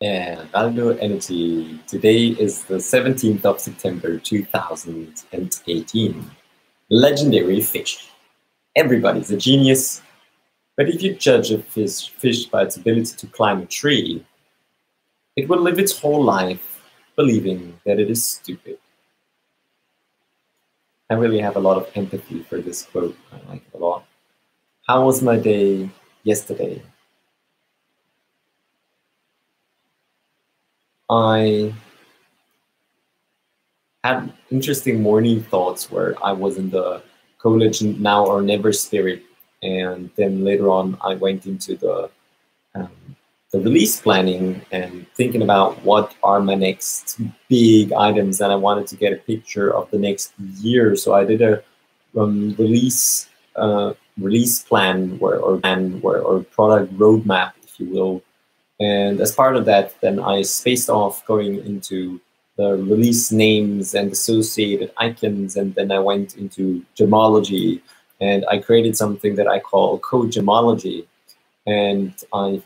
And Valdo Energy. Today is the 17th of September 2018. Legendary fish. Everybody's a genius, but if you judge a fish by its ability to climb a tree, it will live its whole life believing that it is stupid. I really have a lot of empathy for this quote. I like it a lot. How was my day yesterday? I had interesting morning thoughts where I was in the college now or never spirit, and then later on I went into um, the release planning and thinking about what are my next big items, and I wanted to get a picture of the next year. So I did a release plan or product roadmap, if you will. And as part of that, then I spaced off going into the release names and associated icons, and then I went into gemology, and I created something that I call co-gemology. And I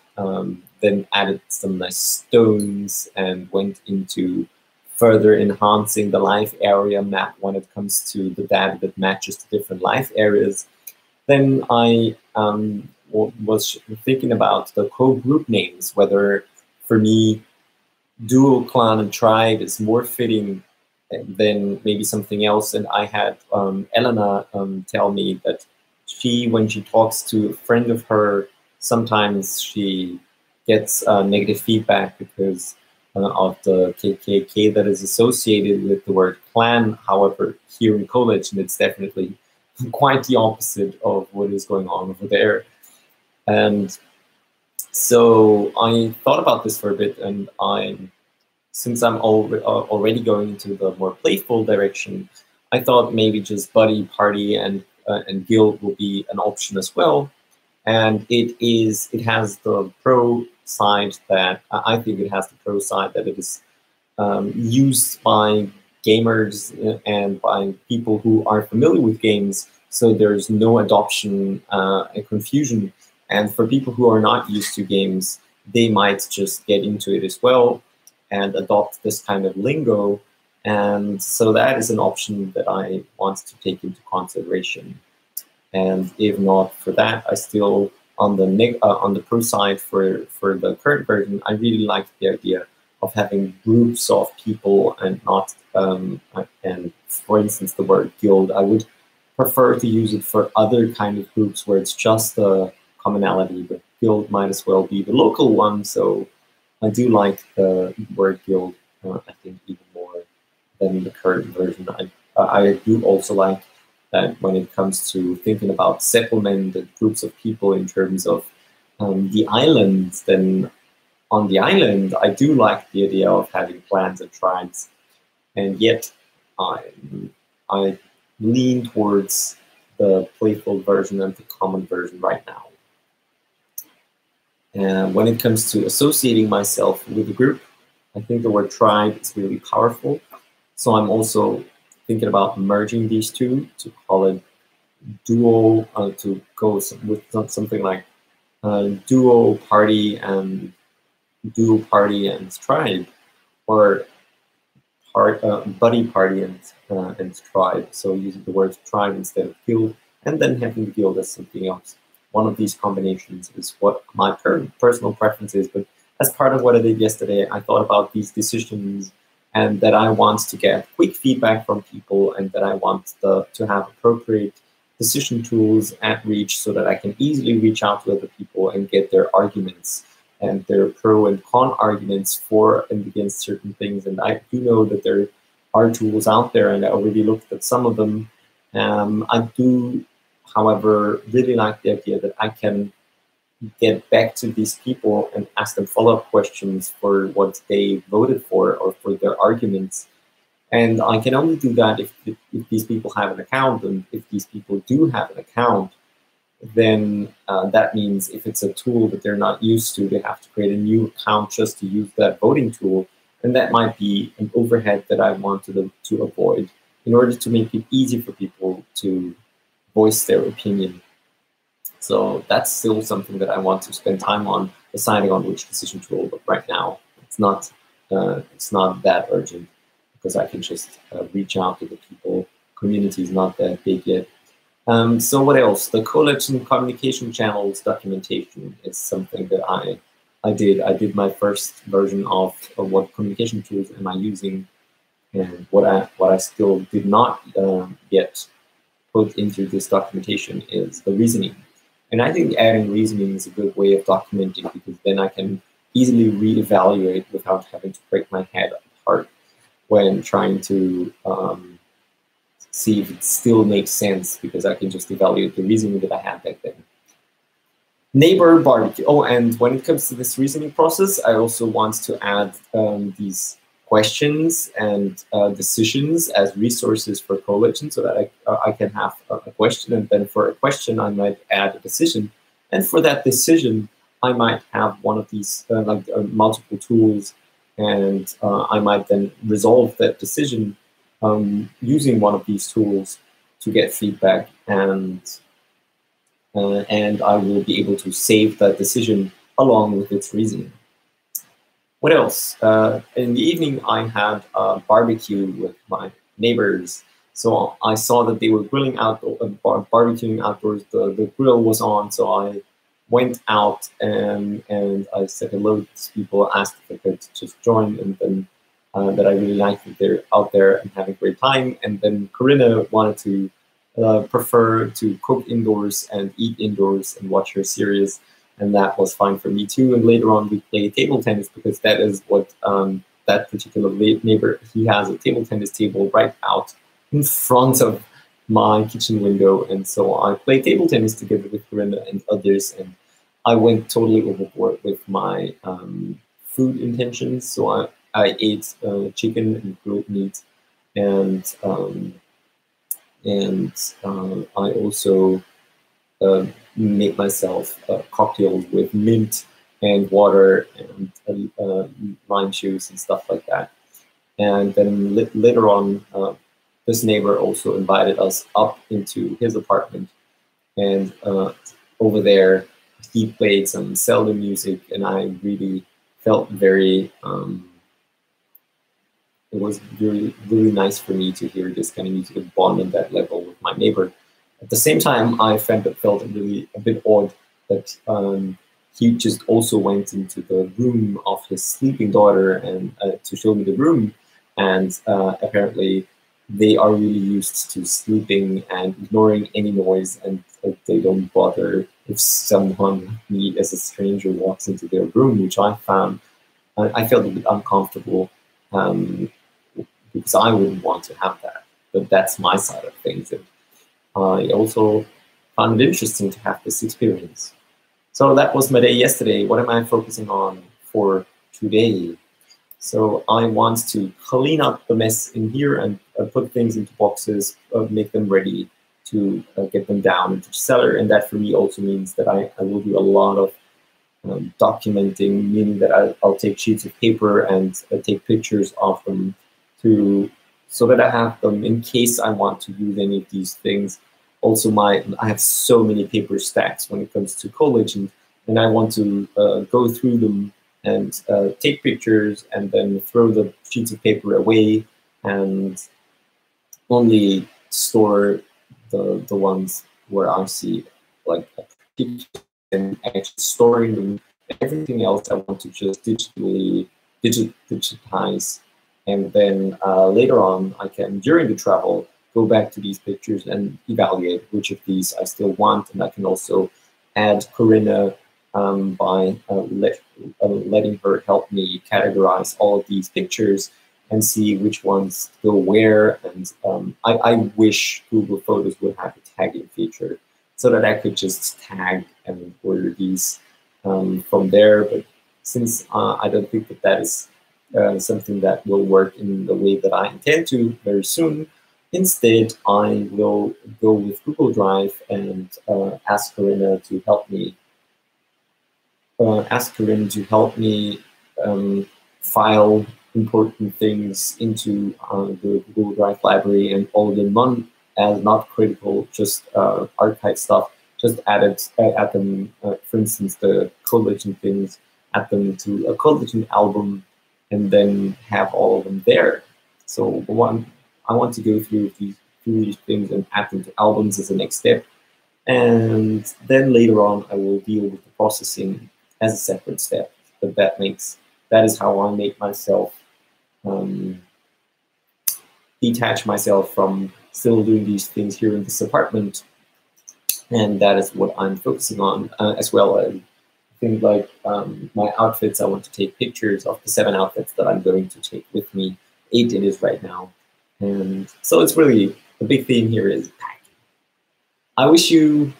then added some nice stones and went into further enhancing the life area map when it comes to the data that matches the different life areas. Then I was thinking about the co-group names, whether for me duo, clan, and tribe is more fitting than maybe something else. And I had Elena tell me that when she talks to a friend of her, sometimes she gets negative feedback because of the KKK that is associated with the word clan. However, here in college, and it's definitely quite the opposite of what is going on over there. And so I thought about this for a bit, and since I'm already going into the more playful direction, I thought maybe just buddy, party, and guild will be an option as well. And it has the pro side that I think it has the pro side that it is used by gamers and by people who are familiar with games, so there's no adoption and confusion. And for people who are not used to games, they might just get into it as well and adopt this kind of lingo. And so that is an option that I want to take into consideration. And if not for that, I still, on the pro side for the current version, I really like the idea of having groups of people and not, and for instance, the word guild. I would prefer to use it for other kind of groups where it's just a commonality, but guild might as well be the local one. So I do like the word guild, I think, even more than the current version. I do also like that when it comes to thinking about settlement and groups of people in terms of the islands, then on the island, I do like the idea of having clans and tribes, and yet I lean towards the playful version and the common version right now. And when it comes to associating myself with a group, I think the word tribe is really powerful. So I'm also thinking about merging these two to call it duo, to go with something like duo, party, and tribe, or buddy, party, and tribe. So using the word tribe instead of guild, and then having the guild as something else. One of these combinations is what my personal preference is, but as part of what I did yesterday, I thought about these decisions and that I want to get quick feedback from people, and that I want to have appropriate decision tools at reach so that I can easily reach out to other people and get their arguments and their pro and con arguments for and against certain things. And I do know that there are tools out there, and I already looked at some of them. I do, however, really like the idea that I can get back to these people and ask them follow-up questions for what they voted for or for their arguments. And I can only do that if these people have an account. And if these people do have an account, then that means if it's a tool that they're not used to, they have to create a new account just to use that voting tool. And that might be an overhead that I wanted them to avoid in order to make it easy for people to voice their opinion. So that's still something that I want to spend time on, deciding on which decision tool, but right now it's not that urgent because I can just reach out to the people. Community is not that big yet. So what else? The college and communication channels documentation is something that I did. I did my first version of what communication tools am I using, and what I still did not yet put into this documentation is the reasoning. And I think adding reasoning is a good way of documenting, because then I can easily reevaluate without having to break my head apart when trying to see if it still makes sense, because I can just evaluate the reasoning that I had back then. Neighbor barbecue. Oh, and when it comes to this reasoning process, I also want to add these questions and decisions as resources for Coalition, so that I can have a question, and then for a question I might add a decision, and for that decision I might have one of these multiple tools, and I might then resolve that decision using one of these tools to get feedback, and I will be able to save that decision along with its reasoning. What else? In the evening, I had a barbecue with my neighbors. So I saw that they were grilling barbecuing outdoors. The grill was on, so I went out and I said hello to these people, asked if I could just join, and then that I really liked that they're out there and having a great time. And then Corinna wanted to prefer to cook indoors and eat indoors and watch her series. And that was fine for me too. And later on, we played table tennis, because that is what that particular neighbor, he has a table tennis table right out in front of my kitchen window. And so I played table tennis together with Corinna and others. And I went totally overboard with my food intentions. So I ate chicken and grilled meat, and I also make myself cocktails with mint and water and lime juice and stuff like that. And then later on, this neighbor also invited us up into his apartment, and over there he played some Zelda music, and I really felt very it was really, really nice for me to hear this kind of music and bond on that level with my neighbor. At the same time, I felt really a bit odd that he just also went into the room of his sleeping daughter and to show me the room. And apparently they are really used to sleeping and ignoring any noise, and they don't bother if someone, me as a stranger, walks into their room, which I felt a bit uncomfortable, because I wouldn't want to have that. But that's my side of things. And I also found it interesting to have this experience. So that was my day yesterday. What am I focusing on for today? So I want to clean up the mess in here and put things into boxes, make them ready to get them down into the cellar. And that for me also means that I will do a lot of documenting, meaning that I'll take sheets of paper and take pictures of them so that I have them in case I want to use any of these things. Also, I have so many paper stacks when it comes to college, and I want to go through them and take pictures and then throw the sheets of paper away and only store the ones where I see like a picture, and actually storing them. Everything else I want to just digitize, and then later on I can, during the travel, go back to these pictures and evaluate which of these I still want. And I can also add Corinna by letting her help me categorize all of these pictures and see which ones go where. And I wish Google Photos would have a tagging feature so that I could just tag and order these from there. But since I don't think that that is something that will work in the way that I intend to very soon, instead I will go with Google Drive and ask Corinna to help me. File important things into the Google Drive library, and all the not critical, just archive stuff, just add them, for instance, the Coalition things, add them to a Coalition album, and then have all of them there. So I want to go through these things and add them to albums as the next step. And then later on, I will deal with the processing as a separate step. But that is how I make myself detach myself from still doing these things here in this apartment. And that is what I'm focusing on, as well as things like my outfits. I want to take pictures of the 7 outfits that I'm going to take with me. 8 it is right now. And so it's really, the big theme here is packing. I wish you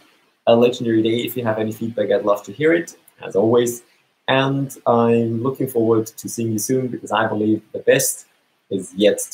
a legendary day. If you have any feedback, I'd love to hear it, as always. And I'm looking forward to seeing you soon, because I believe the best is yet to